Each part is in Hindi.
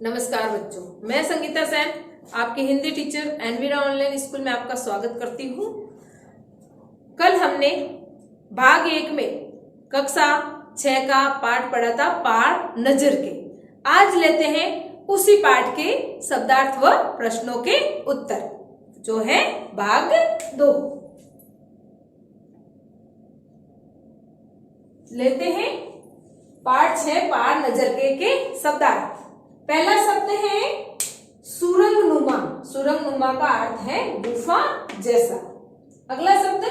नमस्कार बच्चों, मैं संगीता सैन आपकी Hindi teacher Envira online school में आपका स्वागत करती हूँ। कल हमने भाग 1 में कक्षा 6 का पाठ पढ़ा था, पाठ नजर के। आज लेते हैं उसी पाठ के शब्दार्थ व प्रश्नों के उत्तर, जो है भाग 2। लेते हैं पाठ 6 पाठ नजर के शब्दार्थ। पहला शब्द है सुरंगनुमा। सुरंगनुमा का अर्थ है गुफा जैसा। अगला शब्द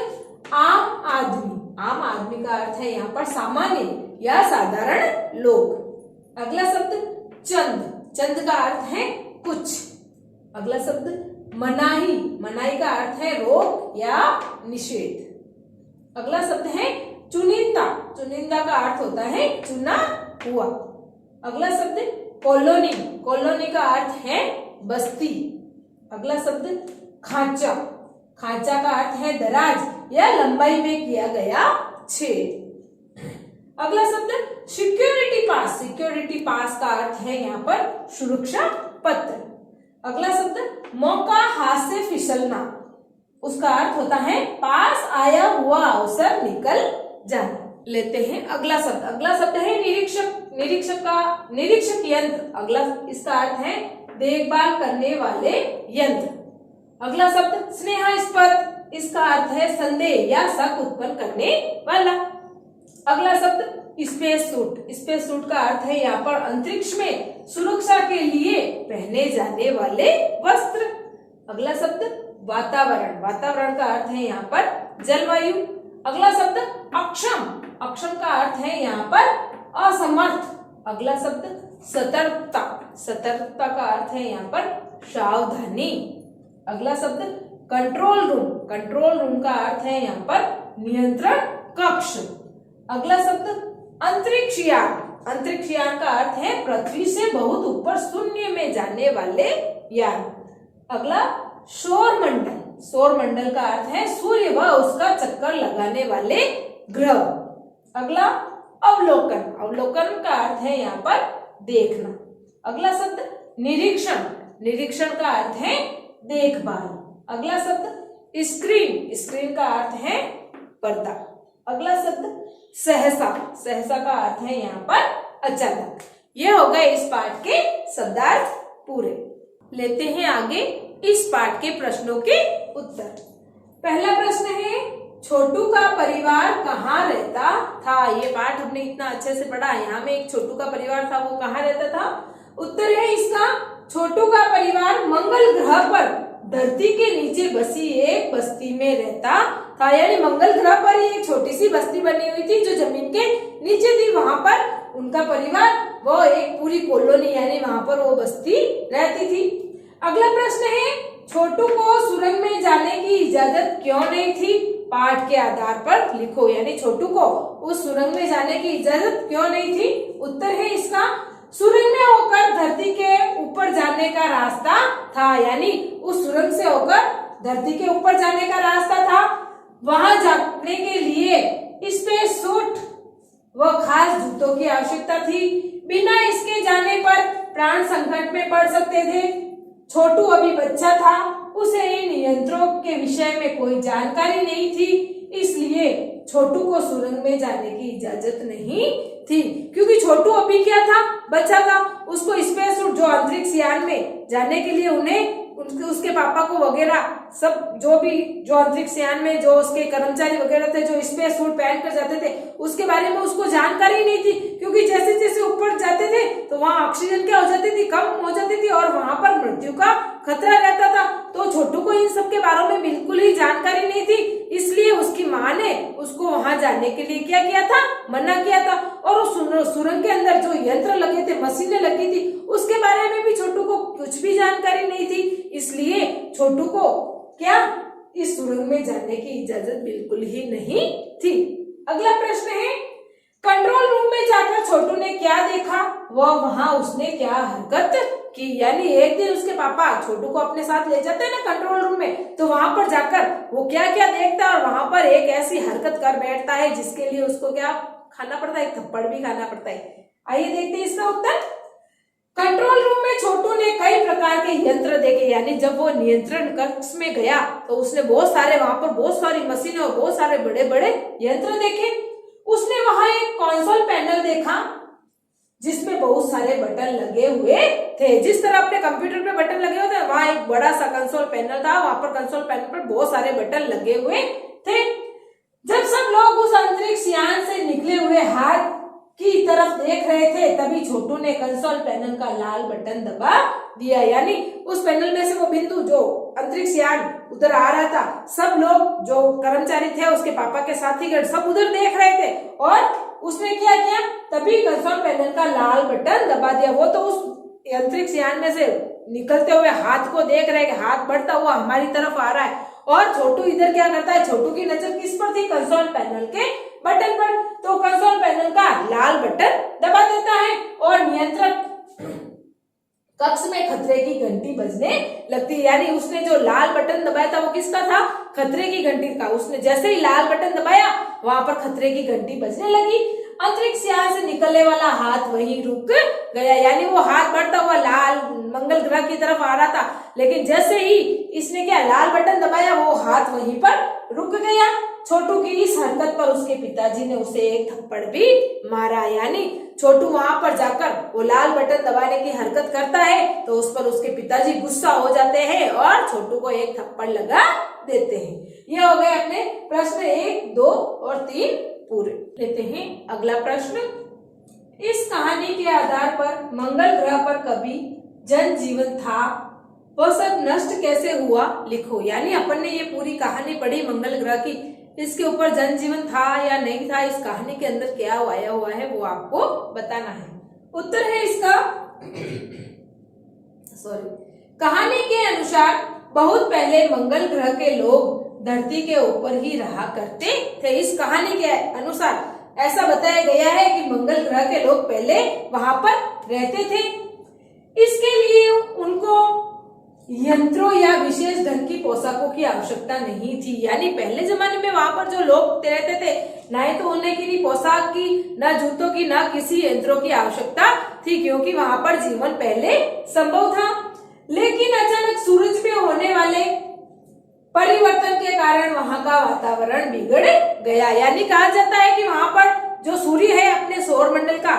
आम आदमी। आम आदमी का अर्थ है यहाँ पर सामान्य या साधारण लोग। अगला शब्द चंद। चंद का अर्थ है कुछ। अगला शब्द मनाही। मनाही का अर्थ है रोक या निषेध। अगला शब्द है चुनिंदा। चुनिंदा का अर्थ होता है चुना हुआ। अगला शब्द कॉलोनी। कॉलोनी का अर्थ है बस्ती। अगला शब्द खांचा। खांचा का अर्थ है दराज या लंबाई में किया गया छेद। अगला शब्द सिक्योरिटी पास। सिक्योरिटी पास का अर्थ है यहाँ पर सुरक्षा पत्र। अगला शब्द मौका हाथ से फिसलना। उसका अर्थ होता है पास आया हुआ अवसर निकल जाना। लेते हैं अगला शब्द। अगला शब्द है निरीक्षक। निरीक्षक यंत्र। अगला इसका अर्थ है देखभाल करने वाले यंत्र। अगला शब्द स्नेहास्पद। इसका अर्थ है संदेह या शक उत्पन्न करने वाला। अगला शब्द स्पेस सूट। स्पेस सूट का अर्थ है यहाँ पर अंतरिक्ष में सुरक्षा के लिए पहने जाने वाले वस्त्र। अगला शब्द वातावरण। वातावरण का अर्थ है यहाँ पर जलवायु। अगला शब्द अक्षम। अक्षम का अर्थ है यहाँ पर असमर्थ। अगला शब्द सतर्कता। सतर्कता का अर्थ है यहाँ पर सावधानी। अगला शब्द कंट्रोल रूम। कंट्रोल रूम का अर्थ है यहाँ पर नियंत्रण कक्ष। अगला शब्द अंतरिक्ष यान। अंतरिक्ष यान का अर्थ है पृथ्वी से बहुत ऊपर शून्य में जाने वाले यान। अगला सौर मंडल। सौर मंडल का अर्थ है सूर्य व उसका चक्कर लगाने वाले ग्रह। अगला अवलोकन। अवलोकन का अर्थ है यहाँ पर देखना। अगला शब्द निरीक्षण। निरीक्षण का अर्थ है देखभाल। अगला शब्द स्क्रीन। स्क्रीन का अर्थ है पर्दा। अगला शब्द सहसा। सहसा का अर्थ है यहाँ पर अचानक। ये हो गए इस पाठ के शब्दार्थ पूरे। लेते हैं आगे इस पाठ के प्रश्नों के उत्तर। पहला प्रश्न है छोटू का परिवार कहाँ रहता था। ये पाठ हमने इतना अच्छे से पढ़ा। यहाँ में एक छोटू का परिवार था, वो कहाँ रहता था। उत्तर है इसका छोटू का परिवार मंगल ग्रह पर धरती के नीचे बसी एक बस्ती में रहता था। यानी मंगल ग्रह पर ही एक छोटी सी बस्ती बनी हुई थी जो जमीन के नीचे थी। वहां पर उनका परिवार वो एक पूरी कॉलोनी यानी वहां पर वो बस्ती रहती थी। अगला प्रश्न है छोटू को सुरंग में जाने की इजाजत क्यों नहीं थी। पाठ के आधार पर लिखो, यानी छोटू को उस सुरंग में जाने की इजाजत क्यों नहीं थी। उत्तर है इसका सुरंग में होकर धरती के ऊपर जाने का रास्ता था। यानी उस सुरंग से होकर धरती के ऊपर जाने का रास्ता था। वहां जाने के लिए स्पेस सूट व खास जूतों की आवश्यकता थी। बिना इसके जाने पर प्राण संकट में पड़ सकते थे। छोटू अभी बच्चा था, उसे इन यंत्रों के विषय में कोई जानकारी नहीं थी, इसलिए छोटू को सुरंग में जाने की इजाजत नहीं थी। क्योंकि छोटू अभी क्या था, बच्चा था। उसको स्पेस सूट जो अंतरिक्ष यान में जाने के लिए उन्हें उसके पापा को वगैरह सब जो अंतरिक्ष यान में जो उसके कर्मचारी वगैरह थे जो स्पेस सूट पहन कर जाते थे उसके बारे में उसको जानकारी नहीं थी। क्योंकि जैसे जैसे ऊपर जाते थे तो वहां ऑक्सीजन क्या हो जाती थी, कम हो जाती थी और वहां पर मृत्यु का खतरा रहता था। तो छोटू को इन सब के बारे में बिल्कुल ही जानकारी नहीं थी, इसलिए उसकी माँ ने उसको वहां जाने के लिए क्या किया था, मना किया था। और उस सुरंग के अंदर जो यंत्र लगे थे, मशीनें लगी थी, उसके बारे में भी छोटू को कुछ भी जानकारी नहीं थी, इसलिए छोटू को क्या इस सुरंग में जाने की इजाजत बिल्कुल ही नहीं थी। अगला प्रश्न है कंट्रोल रूम में जाकर छोटू ने क्या देखा व वहां उसने क्या हरकत की। यानी एक दिन उसके पापा छोटू को अपने साथ ले जाते हैं ना कंट्रोल रूम में, तो वहां पर जाकर वो क्या क्या देखता है और वहां पर एक ऐसी हरकत कर बैठता है जिसके लिए उसको क्या खाना पड़ता है, एक थप्पड़ भी खाना पड़ता है। आइए देखते हैं इसका उत्तर। कंट्रोल रूम में छोटू ने कई प्रकार के यंत्र देखे, यानी जब वो नियंत्रण कक्ष में गया तो उसने बहुत सारे, वहां पर बहुत सारी मशीनें और बहुत सारे बड़े बड़े यंत्र देखे। उसने वहां एक कंसोल पैनल देखा जिसमें बहुत सारे बटन लगे हुए थे। जिस तरह अपने कंप्यूटर पे बटन लगे होते हैं, वहां एक बड़ा सा कंसोल पैनल था। वहां पर कंसोल पैनल पर बहुत सारे बटन लगे हुए थे। जब सब लोग उस अंतरिक्ष यान से निकले हुए हाथ की तरफ देख रहे थे, तभी छोटू ने कंसोल पैनल का लाल बटन दबा दिया, यानी उस पैनल में से वो बिंदु जो अंतरिक्ष यान उधर आ रहा था, सब लोग जो कर्मचारी थे, उसके पापा के साथीगण सब उधर देख रहे थे और उसने क्या किया, तभी कंसोल पैनल का लाल बटन दबा दिया। वो तो उस अंतरिक्ष यान में से निकलते हुए हाथ को देख रहे हैं, हाथ बढ़ता हुआ हमारी तरफ आ रहा है और छोटू इधर क्या करता है, छोटू की नजर किस पर थी, कंसोल पैनल के बटन पर। तो कंसोल पैनल का लाल बटन दबा देता है और नियंत्रक कक्ष में खतरे की घंटी बजने लगती है, यानी उसने जो लाल बटन दबाया था वो किसका था, खतरे की घंटी का। उसने जैसे ही लाल बटन दबाया वहां पर खतरे की घंटी बजने लगी। अंतरिक्ष यान से निकलने वाला हाथ वहीं रुक गया, यानी वो हाथ बढ़ता हुआ लाल मंगल ग्रह की तरफ आ रहा था, लेकिन जैसे ही इसने क्या लाल बटन दबाया वो हाथ वहीं पर रुक गया। छोटू की इस हरकत पर उसके पिताजी ने उसे एक थप्पड़ भी मारा, यानी छोटू वहां पर जाकर वो लाल बटन दबाने की हरकत करता है तो उस पर उसके पिताजी गुस्सा हो जाते हैं और छोटू को एक थप्पड़ लगा देते हैं। ये हो गए अपने प्रश्न 1, 2 और 3 पूरे। लेते हैं अगला प्रश्न। इस कहानी के आधार पर मंगल ग्रह पर कभी जन जीवन था, वह सब नष्ट कैसे हुआ लिखो। यानी अपन ने ये पूरी कहानी पढ़ी मंगल ग्रह की, इसके ऊपर जनजीवन था या नहीं था, इस कहानी के अंदर क्या आया हुआ है वो आपको बताना है। उत्तर है इसका कहानी के अनुसार बहुत पहले मंगल ग्रह के लोग धरती के ऊपर ही रहा करते थे। इस कहानी के अनुसार ऐसा बताया गया है कि मंगल ग्रह के लोग पहले वहां पर रहते थे। इसके लिए उनको यंत्रों या विशेष ढंग की पोशाकों की आवश्यकता नहीं थी, यानी पहले जमाने में वहां पर जो लोग रहते थे, ना ही तो उन्हें की पोशाक की, ना जूतों की, ना किसी यंत्रों की आवश्यकता थी, क्योंकि वहां पर जीवन पहले संभव था। लेकिन अचानक सूरज में होने वाले परिवर्तन के कारण वहां का वातावरण बिगड़ गया। यानी कहा जाता है कि वहां पर जो सूर्य है अपने सौर मंडल का,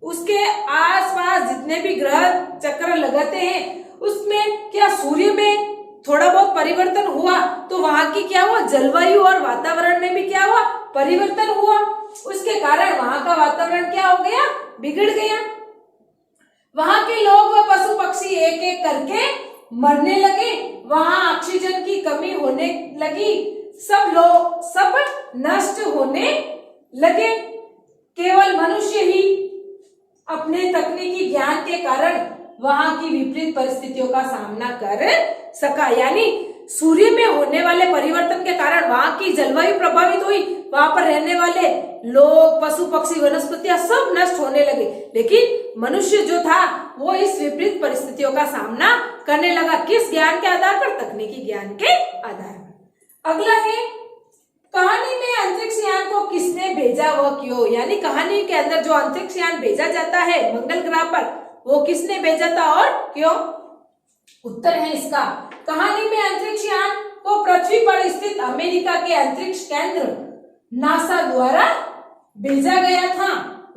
उसके आसपास जितने भी ग्रह चक्र लगाते हैं उसमें क्या सूर्य में थोड़ा बहुत परिवर्तन हुआ तो वहां की क्या हुआ, जलवायु और वातावरण में भी क्या हुआ, परिवर्तन हुआ। उसके कारण वहां का वातावरण क्या हो गया, बिगड़ गया। वहां के लोग व पशु पक्षी एक एक करके मरने लगे, वहां ऑक्सीजन की कमी होने लगी, सब नष्ट होने लगे। केवल मनुष्य ही अपने तकनीकी ज्ञान के कारण वहां की विपरीत परिस्थितियों का सामना कर सका। यानी सूर्य में होने वाले परिवर्तन के कारण वहां की जलवायु प्रभावित हुई, वहां पर रहने वाले लोग, पशु पक्षी, वनस्पतियां सब नष्ट होने लगे, लेकिन मनुष्य जो था वो इस विपरीत परिस्थितियों का सामना करने लगा। किस ज्ञान के आधार पर, तकनीकी ज्ञान के आधार पर। अगला है कहानी में अंतरिक्ष यान को किसने भेजा व क्यों। यानी कहानी के अंदर जो अंतरिक्ष यान भेजा जाता है मंगल ग्रह पर, वो किसने भेजा था और क्यों। उत्तर है इसका कहानी में अंतरिक्ष यान को पृथ्वी पर स्थित अमेरिका के अंतरिक्ष केंद्र नासा द्वारा भेजा गया था।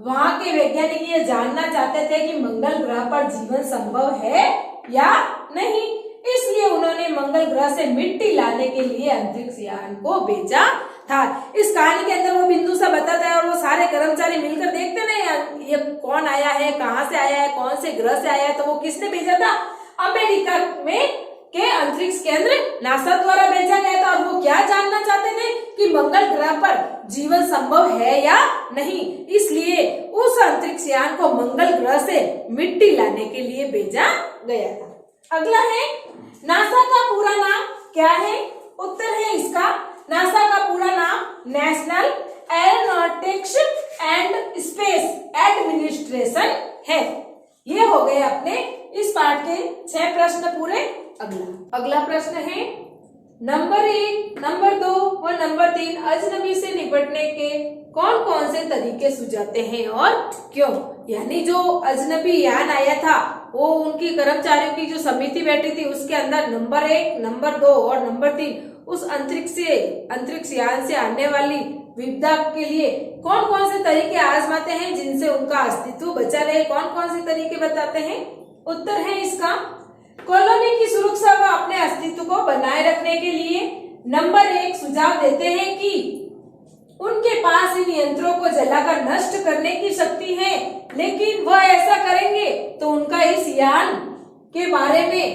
वहां के वैज्ञानिक ये जानना चाहते थे कि मंगल ग्रह पर जीवन संभव है या नहीं, इसलिए उन्होंने मंगल ग्रह से मिट्टी लाने के लिए अंतरिक्ष यान को भेजा था। इस कहानी के अंदर वो बिंदु सा बताता है और वो सारे कर्मचारी मिलकर देखते ना ये कौन आया है, कहाँ से आया है, कौन से ग्रह से आया है। तो वो किसने भेजा था, अमेरिका में के अंतरिक्ष केंद्र नासा द्वारा भेजा गया था। और वो क्या जानना चाहते थे कि मंगल ग्रह पर जीवन संभव है या नहीं, इसलिए उस अंतरिक्ष यान को मंगल ग्रह से मिट्टी लाने के लिए भेजा गया था। अगला है नासा का पूरा नाम क्या है। उत्तर है इसका नासा का पूरा नाम national aeronautics and space administration है। ये हो गए अपने इस पाठ के 6 प्रश्न पूरे। अगला प्रश्न है नंबर 1, नंबर 2 व नंबर 3 अजनबी से निपटने के कौन कौन से तरीके सुझाते हैं और क्यों। यानी जो अजनबी यान आया था वो उनकी कर्मचारियों की जो समिति बैठी थी उसके अंदर नंबर 1, नंबर 2 और नंबर 3 उस अंतरिक्ष यान से आने वाली विपदा के लिए कौन कौन से तरीके आजमाते हैं जिनसे उनका अस्तित्व बचा रहे। कौन कौन से तरीके बताते हैं। उत्तर है इसका कॉलोनी की सुरक्षा व अपने अस्तित्व को बनाए रखने के लिए नंबर 1 सुझाव देते हैं कि उनके पास इन यंत्रों को जलाकर नष्ट करने की शक्ति है, लेकिन वह ऐसा करेंगे तो उनका इस यान के बारे में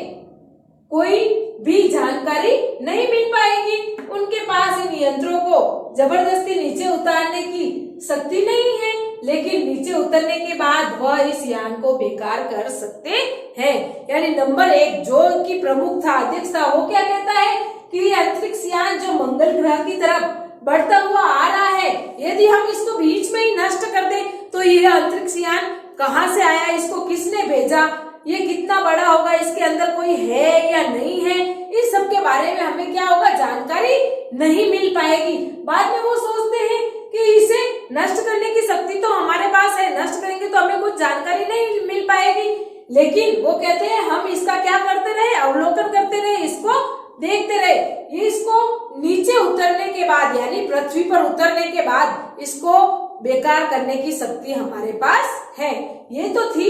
कोई भी जानकारी नहीं मिल पाएगी। उनके पास इन यंत्रों को जबरदस्ती नीचे उतारने की शक्ति नहीं है, लेकिन नीचे उतरने के बाद वह इस यान को बेकार कर सकते हैं। यानी नंबर 1 जो कि प्रमुख था, अध्यक्ष था, वो क्या कहता है कि अंतरिक्ष यान जो मंगल ग्रह की तरफ बढ़ता हुआ आ रहा है, यदि हम इसको बीच में ही नष्ट कर दें तो यह अंतरिक्ष यान कहाँ से आया, इसको किसने भेजा, ये कितना बड़ा होगा, इसके अंदर कोई है या नहीं है, इस सब के बारे में हमें क्या होगा, जानकारी नहीं मिल पाएगी। बाद में वो सोचते हैं कि इसे नष्ट करने की शक्ति तो हमारे पास है, नष्ट करेंगे तो हमें कुछ जानकारी नहीं मिल पाएगी, लेकिन वो कहते हैं हम इसका क्या करते रहे, अवलोकन करते रहे, इसको देखते रहे। ये इसको नीचे उतरने के बाद यानी पृथ्वी पर उतरने के बाद इसको बेकार करने की शक्ति हमारे पास है। ये तो थी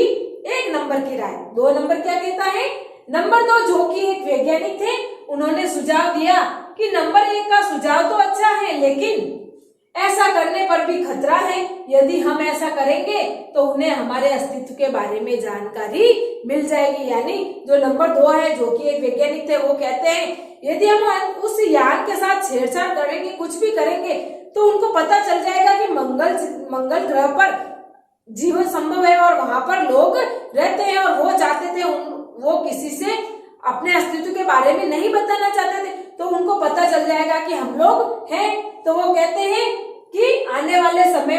1 नंबर की राय। 2 नंबर क्या कहता है। नंबर 2 जो कि एक वैज्ञानिक थे, उन्होंने सुझाव दिया कि नंबर 1 का सुझाव तो अच्छा है, लेकिन ऐसा करने पर भी खतरा है। यदि हम ऐसा करेंगे तो उन्हें हमारे अस्तित्व के बारे में जानकारी मिल जाएगी। यानी जो नंबर 2 है, जो कि एक वैज्ञानिक थे, वो कहते हैं यदि हम उस यान के साथ छेड़छाड़ करेंगे, कुछ भी करेंगे, तो उनको पता चल जाएगा कि मंगल ग्रह पर जीवन संभव है और वहां पर लोग रहते हैं, और वो चाहते थे वो किसी से अपने अस्तित्व के बारे में नहीं बताना चाहते थे, तो उनको पता चल जाएगा कि हम लोग हैं। तो वो कहते हैं कि आने वाले समय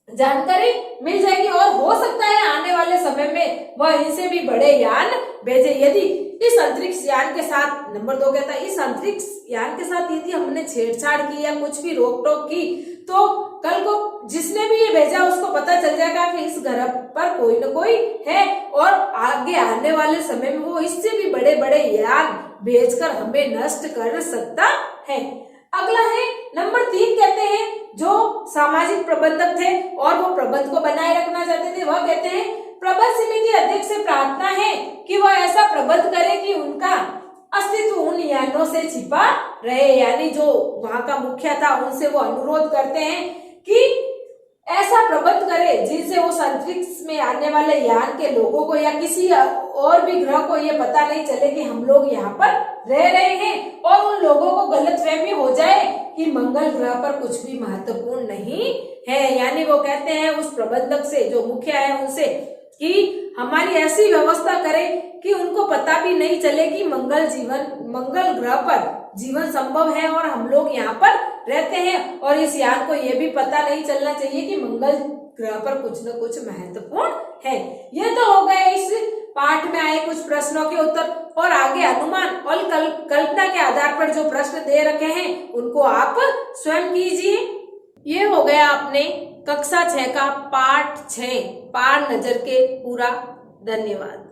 जानकारी मिल जाएगी और हो सकता है आने वाले समय में वह इनसे भी बड़े यान भेजे। यदि इस अंतरिक्ष यान के साथ, नंबर 2 कहता है, इस अंतरिक्ष यान के साथ यदि हमने छेड़छाड़ की या कुछ भी रोक टोक की, तो कल को जिसने भी ये भेजा उसको पता चल जाएगा कि इस ग्रह पर कोई न कोई है, और आगे आने वाले समय में वो इससे भी बड़े बड़े यान भेजकर हमें नष्ट कर सकता है। अगला है नंबर 3 कहते हैं जो सामाजिक प्रबंधक थे और वो प्रबंध को बनाए रखना चाहते थे, वह कहते हैं प्रबंध समिति अध्यक्ष से प्रार्थना है कि वह ऐसा प्रबंध करे कि उनका अस्तित्व उन यानों से छिपा रहे। यानी जो वहां का मुखिया था उनसे वो अनुरोध करते हैं कि ऐसा प्रबंध करे जिनसे उस अंतरिक्ष में आने वाले यान के लोगों को या किसी और भी ग्रह को ये पता नहीं चले कि हम लोग यहाँ पर रह रहे हैं, और उन लोगों को गलतफहमी हो जाए कि मंगल ग्रह पर कुछ भी महत्वपूर्ण नहीं है। यानी वो कहते हैं उस प्रबंधक से, जो मुखिया है, उनसे कि हमारी ऐसी व्यवस्था करें कि उनको पता भी नहीं चले कि मंगल ग्रह पर जीवन संभव है और हम लोग यहाँ पर रहते हैं, और इस यान को ये भी पता नहीं चलना चाहिए कि मंगल ग्रह पर कुछ न कुछ महत्वपूर्ण है। ये तो हो गए इस पाठ में आए कुछ प्रश्नों के उत्तर, और आगे अनुमान और कल्पना के आधार पर जो प्रश्न दे रखे हैं उनको आप स्वयं कीजिए। ये हो गया अपने कक्षा 6 का पाठ 6 पार नजर के पूरा। धन्यवाद।